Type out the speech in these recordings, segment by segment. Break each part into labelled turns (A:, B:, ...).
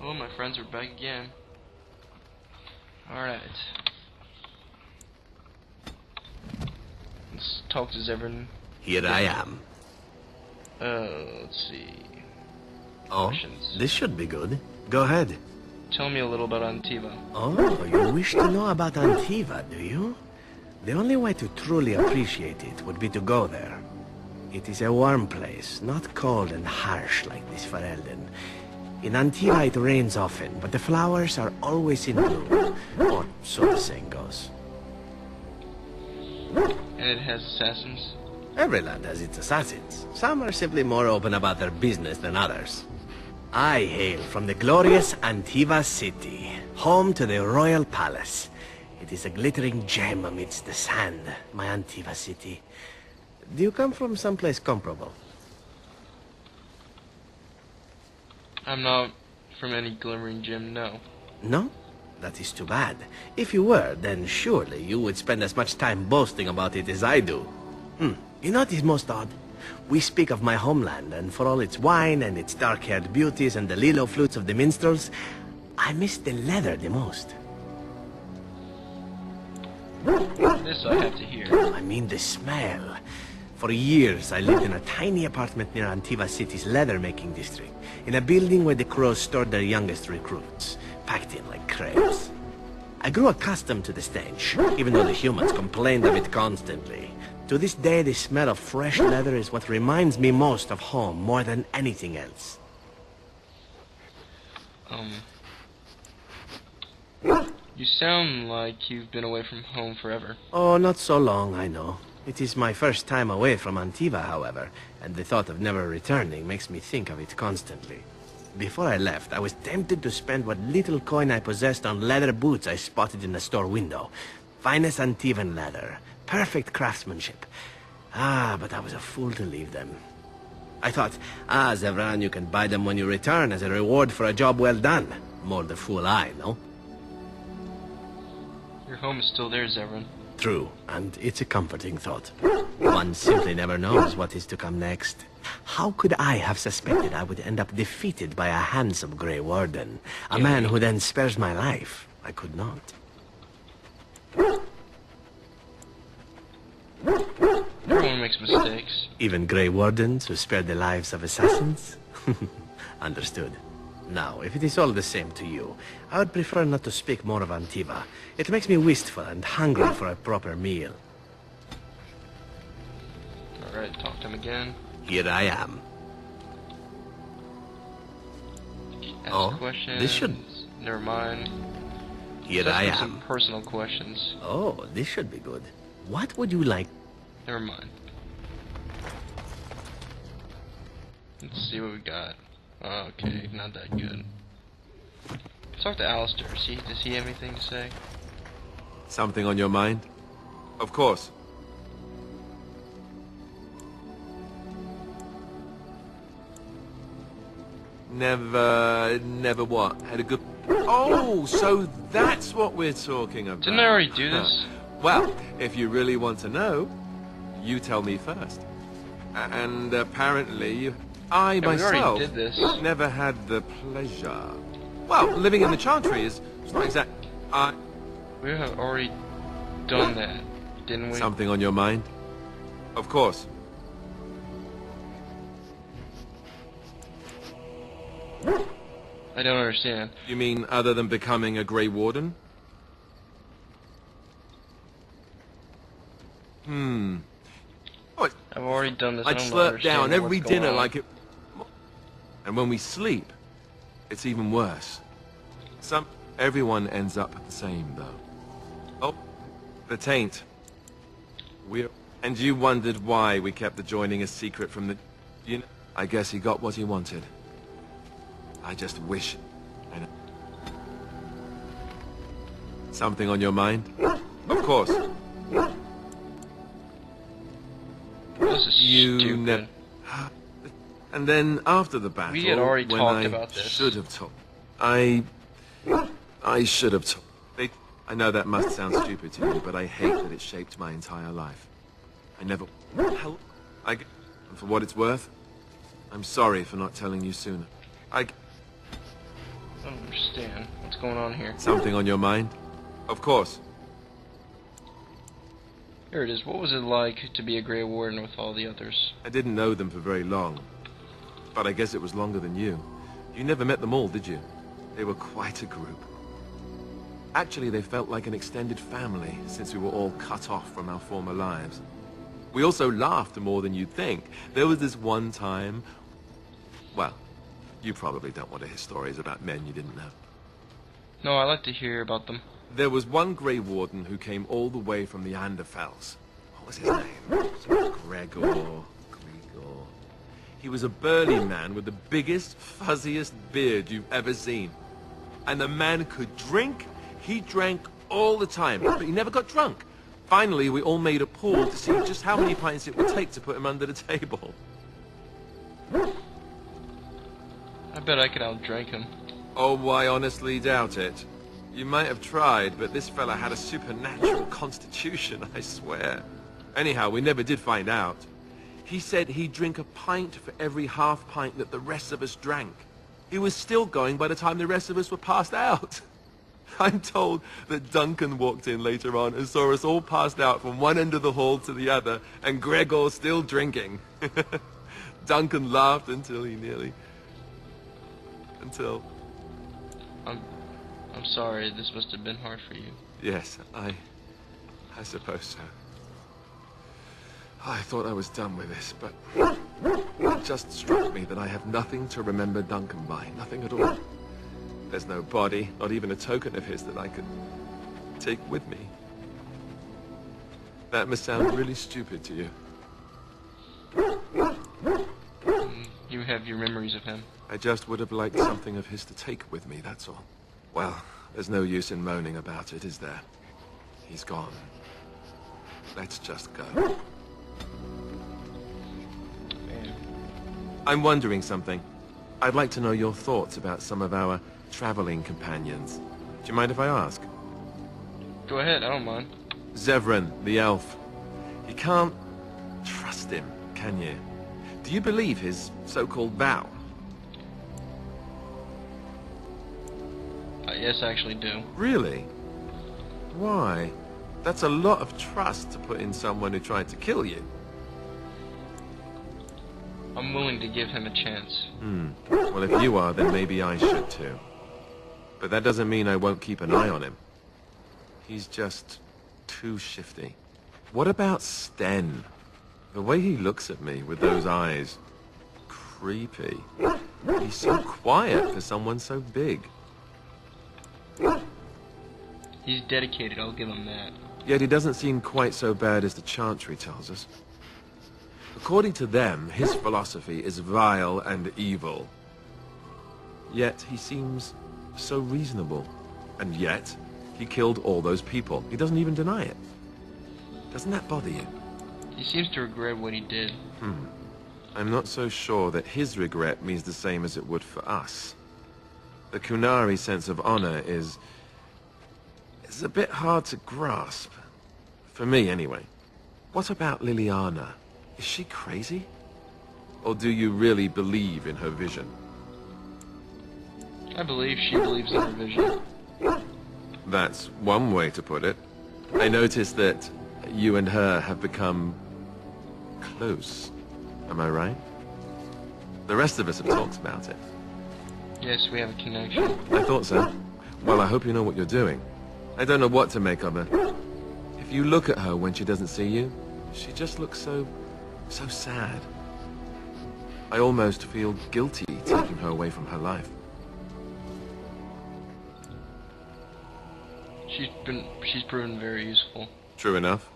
A: Oh, my friends are back again. Alright. Let's talk to Zevran.
B: Here I am.
A: Let's see.
B: Oh,
A: Questions.
B: this should be good. Go ahead.
A: Tell me a little about Antiva.
B: Oh, you wish to know about Antiva, do you? The only way to truly appreciate it would be to go there. It is a warm place, not cold and harsh like this Ferelden. In Antiva it rains often, but the flowers are always in bloom. Or so the saying goes.
A: And it has assassins?
B: Every land has its assassins. Some are simply more open about their business than others. I hail from the glorious Antiva city, home to the royal palace. It is a glittering gem amidst the sand, my Antiva city. Do you come from someplace comparable?
A: I'm not from any glimmering gem, no.
B: No? That is too bad. If you were, then surely you would spend as much time boasting about it as I do. You know what is most odd? We speak of my homeland, and for all its wine and its dark-haired beauties and the lilo flutes of the minstrels, I miss the leather the most.
A: This I have to hear.
B: I mean the smell. For years, I lived in a tiny apartment near Antiva City's leather-making district, in a building where the crows stored their youngest recruits, packed in like crabs. I grew accustomed to the stench, even though the humans complained of it constantly. To this day, the smell of fresh leather is what reminds me most of home, more than anything else.
A: You sound like you've been away from home forever.
B: Oh, not so long, I know. It is my first time away from Antiva, however, and the thought of never returning makes me think of it constantly. Before I left, I was tempted to spend what little coin I possessed on leather boots I spotted in the store window. Finest Antivan leather. Perfect craftsmanship. But I was a fool to leave them. I thought, Zevran, you can buy them when you return as a reward for a job well done. More the fool I, no?
A: Your home is still there, Zevran.
B: True, and it's a comforting thought. One simply never knows what is to come next. How could I have suspected I would end up defeated by a handsome Grey Warden? A man who then spares my life? I could not.
A: Everyone makes mistakes.
B: Even Grey Wardens who spare the lives of assassins? Understood. Now, if it is all the same to you, I would prefer not to speak more of Antiva. It makes me wistful and hungry for a proper meal.
A: Alright, talk to him again.
B: Here I am.
A: Ask questions.
B: This should...
A: Never mind.
B: Here
A: Let's
B: I
A: ask
B: am.
A: some personal questions.
B: Oh, this should be good. What would you like?
A: Never mind. Let's see what we got. Okay, not that good. Let's talk to Alistair. Does he have anything to say?
C: Something on your mind? Of course. Never what? Had a good... Oh, so that's what we're talking about.
A: Didn't I already do this?
C: Well, if you really want to know, you tell me first. And apparently, I
A: we already
C: myself
A: did this.
C: never had the pleasure. Well, living in the Chantry is not exact.
A: We have already done that, didn't we?
C: Something on your mind? Of course.
A: I don't understand.
C: You mean other than becoming a Grey Warden? Oh,
A: I've already done this.
C: I'd
A: I don't
C: slurp
A: understand
C: down every
A: what's going
C: dinner
A: on.
C: like it... And when we sleep, it's even worse. Everyone ends up the same, though. Oh, the taint. And you wondered why we kept the joining a secret from the... You know, I guess he got what he wanted. I just wish... I know. Something on your mind? Of course.
A: This is stupid.
C: And then after the battle,
A: We had already
C: when
A: talked
C: I
A: about this.
C: should have told. I should have told. I know that must sound stupid to you, but I hate that it shaped my entire life. I never. And for what it's worth, I'm sorry for not telling you sooner.
A: I don't understand. What's going on here?
C: Something on your mind? Of course.
A: Here it is. What was it like to be a Grey Warden with all the others?
C: I didn't know them for very long. But I guess it was longer than you. You never met them all, did you? They were quite a group. Actually, they felt like an extended family, since we were all cut off from our former lives. We also laughed more than you'd think. There was this one time... Well, you probably don't want to hear stories about men you didn't know.
A: No, I like to hear about them.
C: There was one Grey Warden who came all the way from the Anderfells. What was his name? Gregor. He was a burly man with the biggest, fuzziest beard you've ever seen. And the man could drink. He drank all the time, but he never got drunk. Finally, we all made a pool to see just how many pints it would take to put him under the table.
A: I bet I could outdrink him.
C: Oh, I honestly doubt it. You might have tried, but this fella had a supernatural constitution, I swear. Anyhow, we never did find out. He said he'd drink a pint for every half pint that the rest of us drank. He was still going by the time the rest of us were passed out. I'm told that Duncan walked in later on and saw us all passed out from one end of the hall to the other, and Gregor still drinking. Duncan laughed until he nearly...
A: I'm sorry, this must have been hard for you.
C: Yes, I suppose so. I thought I was done with this, but it just struck me that I have nothing to remember Duncan by. Nothing at all. There's no body, not even a token of his that I could take with me. That must sound really stupid to you.
A: You have your memories of him.
C: I just would have liked something of his to take with me, that's all. Well, there's no use in moaning about it, is there? He's gone. Let's just go.
A: Man.
C: I'm wondering something. I'd like to know your thoughts about some of our traveling companions. Do you mind if I ask?
A: Go ahead, I don't mind.
C: Zevran, the elf. You can't trust him, can you? Do you believe his so-called vow?
A: Yes, I actually do.
C: Really? Why? That's a lot of trust to put in someone who tried to kill you.
A: I'm willing to give him a chance.
C: Well, if you are, then maybe I should too. But that doesn't mean I won't keep an eye on him. He's just too shifty. What about Sten? The way he looks at me with those eyes. Creepy. He's so quiet for someone so big.
A: He's dedicated, I'll give him that.
C: Yet he doesn't seem quite so bad as the Chantry tells us. According to them, his philosophy is vile and evil. Yet he seems so reasonable. And yet, he killed all those people. He doesn't even deny it. Doesn't that bother you?
A: He seems to regret what he did.
C: I'm not so sure that his regret means the same as it would for us. The Kunari sense of honor is a bit hard to grasp. For me, anyway. What about Liliana? Is she crazy? Or do you really believe in her vision?
A: I believe she believes in her vision.
C: That's one way to put it. I noticed that you and her have become close. Am I right? The rest of us have talked about it.
A: Yes, we have a connection.
C: I thought so. Well, I hope you know what you're doing. I don't know what to make of her. If you look at her when she doesn't see you, she just looks so sad. I almost feel guilty taking her away from her life.
A: She's proven very useful.
C: True enough.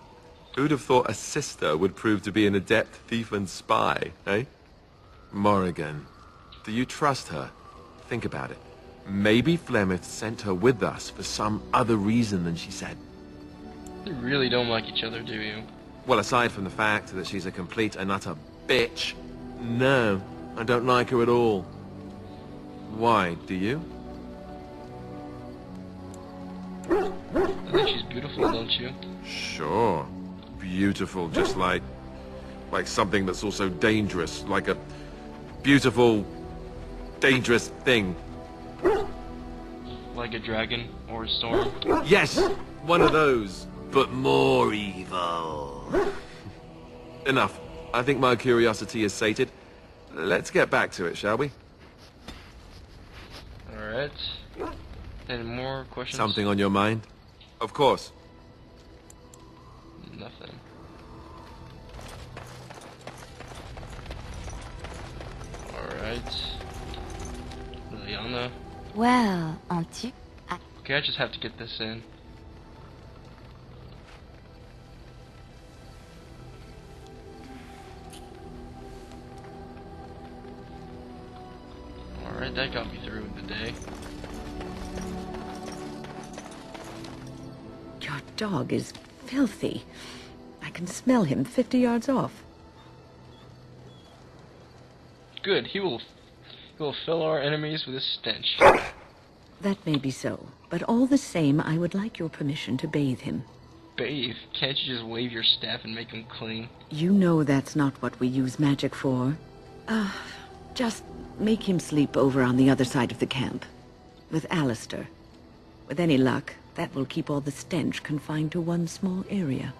C: Who'd have thought a sister would prove to be an adept thief and spy, eh? Morrigan, do you trust her? Think about it. Maybe Flemeth sent her with us for some other reason than she said.
A: You really don't like each other, do you?
C: Well, aside from the fact that she's a complete and utter bitch, no, I don't like her at all. Why, do you?
A: I think she's beautiful, don't you?
C: Sure. Beautiful, just like something that's also dangerous, like a beautiful, dangerous thing.
A: Like a dragon or a storm?
C: Yes, one of those, but more evil. Enough. I think my curiosity is sated. Let's get back to it, shall we?
A: Alright. Any more questions?
C: Something on your mind? Of course.
A: Nothing. Alright. Liliana.
D: Well, aren't you?
A: Okay, I just have to get this in. Alright, that got me through the day.
E: Your dog is filthy. I can smell him 50 yards off.
A: Good, he will fill our enemies with his stench.
E: That may be so, but all the same, I would like your permission to bathe him.
A: Bathe? Can't you just wave your staff and make him clean?
E: You know that's not what we use magic for. Just make him sleep over on the other side of the camp. With Alistair. With any luck, that will keep all the stench confined to one small area.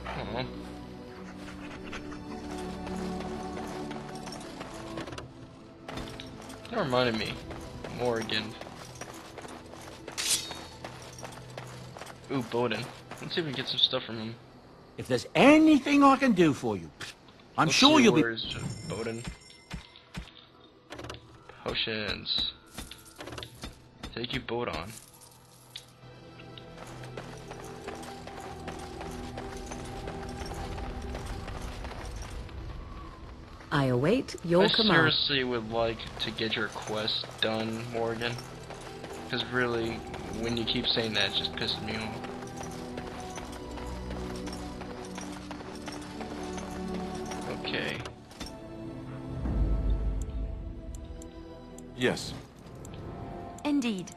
A: Aw. That reminded me. Morgan. Ooh, Bowden. Let's see if we can get some stuff from him.
F: If there's anything I can do for you, I'm
A: Let's
F: sure
A: see,
F: you'll be...
A: where's Bowden? Potions. Take you Bowden.
E: I await your
A: I
E: command.
A: seriously would like to get your quest done, Morgan. Because really, when you keep saying that, it just pisses me off. Okay.
C: Yes.
D: Indeed.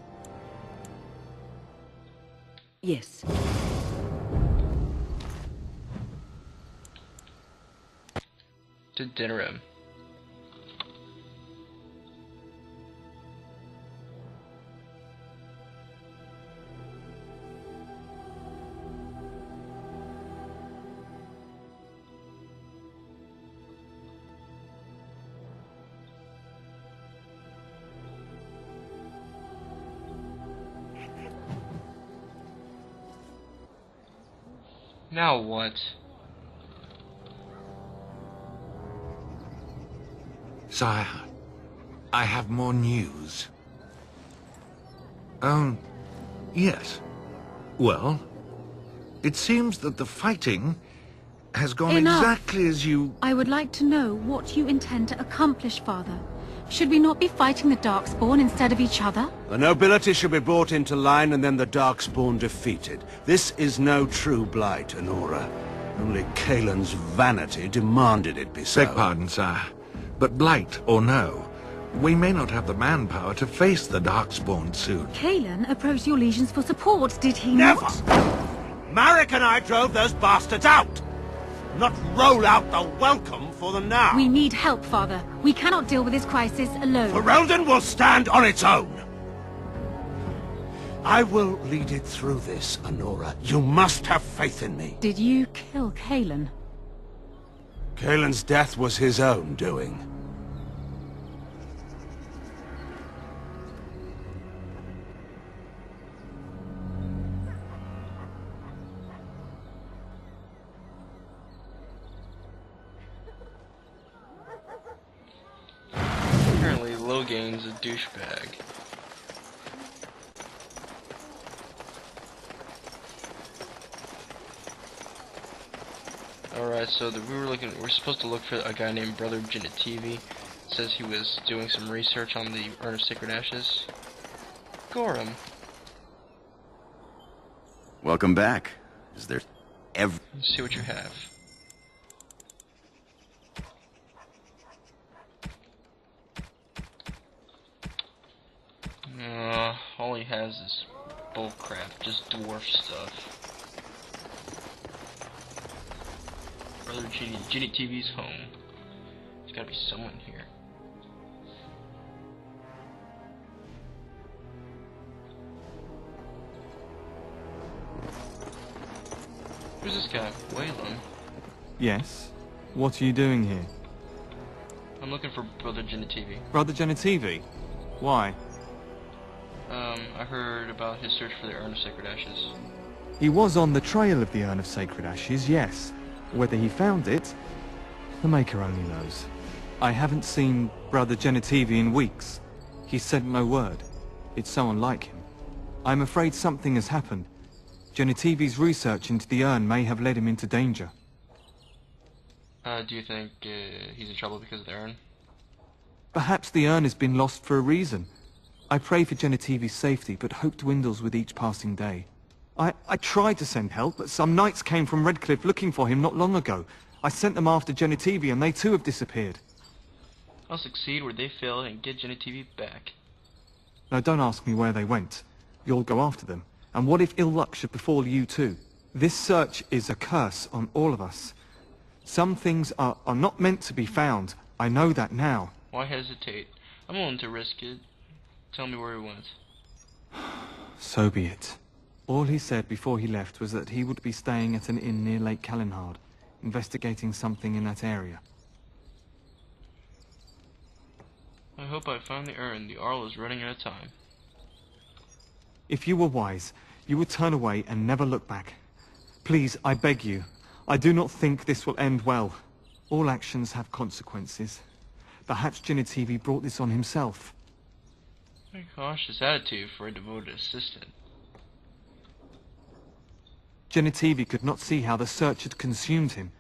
E: Yes.
A: To Dinnerham. Now what?
G: Sire, I have more news. Yes. Well, it seems that the fighting has gone
H: Enough.
G: exactly as you...
H: I would like to know what you intend to accomplish, Father. Should we not be fighting the Darkspawn instead of each other?
B: The nobility should be brought into line and then the Darkspawn defeated. This is no true blight, Honora. Only Kaelin's vanity demanded it be so.
G: Beg pardon, sire. But blight or no, we may not have the manpower to face the Darkspawn soon.
H: Kaelin approached your legions for support, did he
B: Never!
H: not?
B: Marek and I drove those bastards out! Not roll out the welcome for them now!
H: We need help, Father. We cannot deal with this crisis alone.
B: Ferelden will stand on its own! I will lead it through this, Honora. You must have faith in me.
H: Did you kill Kaelin?
B: Kaelin's death was his own doing.
A: Apparently, Logain's a douchebag. Alright, so we're supposed to look for a guy named Brother Genetivi. It says he was doing some research on the Urn of Sacred Ashes. Gorham.
I: Welcome back. Is there
A: Let's see what you have. All he has is bullcrap, just dwarf stuff. Brother Ginny TV's home. gotta be someone here. Who's this guy? Waylon.
J: Yes? What are you doing here?
A: I'm looking for Brother Genetivi.
J: Brother Genetivi? Why?
A: I heard about his search for the Urn of Sacred Ashes.
J: He was on the trail of the Urn of Sacred Ashes, yes. Whether he found it, the Maker only knows. I haven't seen Brother Genetivi in weeks. He sent no word. It's so unlike him. I'm afraid something has happened. Genetivi's research into the urn may have led him into danger.
A: Do you think he's in trouble because of the urn?
J: Perhaps the urn has been lost for a reason. I pray for Genetivi's safety, but hope dwindles with each passing day. I tried to send help, but some knights came from Redcliffe looking for him not long ago. I sent them after Genetivi, and they too have disappeared.
A: I'll succeed where they fail and get Genetivi back.
J: Now don't ask me where they went. You'll go after them. And what if ill luck should befall you too? This search is a curse on all of us. Some things are not meant to be found. I know that now.
A: Why hesitate? I'm willing to risk it. Tell me where he went.
J: So be it. All he said before he left was that he would be staying at an inn near Lake Calenhard, investigating something in that area.
A: I hope I find the urn. The Arl is running out of time.
J: If you were wise, you would turn away and never look back. Please, I beg you. I do not think this will end well. All actions have consequences. Perhaps Genetivi brought this on himself.
A: A cautious attitude for a devoted assistant.
J: Genetivi could not see how the search had consumed him.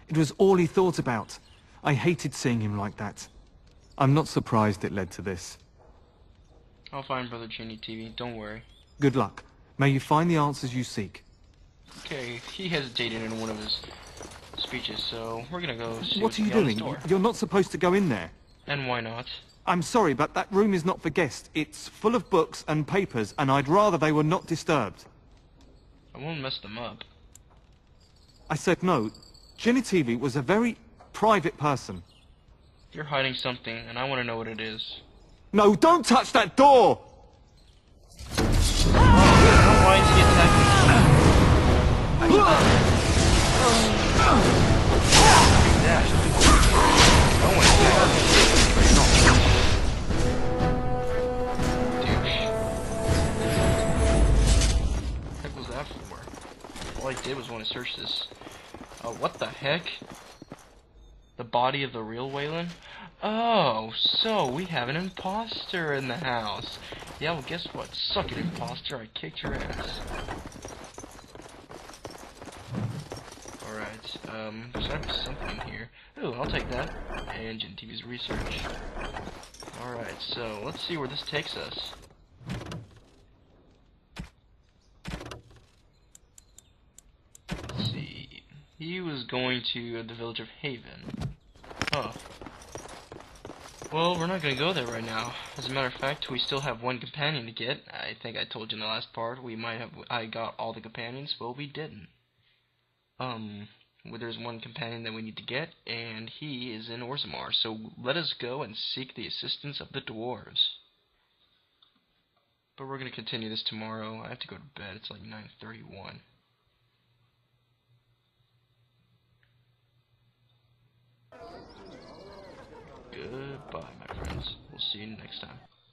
J: It was all he thought about. I hated seeing him like that. I'm not surprised it led to this.
A: I'll find Brother Genetivi, don't worry.
J: Good luck. May you find the answers you seek.
A: Okay, he hesitated in one of his speeches, so we're gonna go see
J: What are you
A: beyond his
J: doing?
A: door.
J: You're not supposed to go in there.
A: And why not?
J: I'm sorry, but that room is not for guests. It's full of books and papers, and I'd rather they were not disturbed.
A: I won't mess them up.
J: I said no. Genetivi was a very private person.
A: You're hiding something, and I want to know what it is.
J: No, don't touch that door!
A: Why is he attacking What the heck was that for? All I did was want to search this. What the heck? The body of the real Waylon? Oh, so we have an imposter in the house. Yeah, well, guess what? Suck it, imposter. I kicked your ass. Alright, there's gotta be something in here. Ooh, I'll take that. And Genetivi's research. Alright, so let's see where this takes us. Let's see. He was going to the village of Haven. Huh. Well, we're not gonna go there right now. As a matter of fact, we still have one companion to get. I think I told you in the last part, I got all the companions, but we didn't. Well, there's one companion that we need to get, and he is in Orzammar, so let us go and seek the assistance of the dwarves. But we're gonna continue this tomorrow. I have to go to bed, it's like 9:31. Goodbye, my friends. We'll see you next time.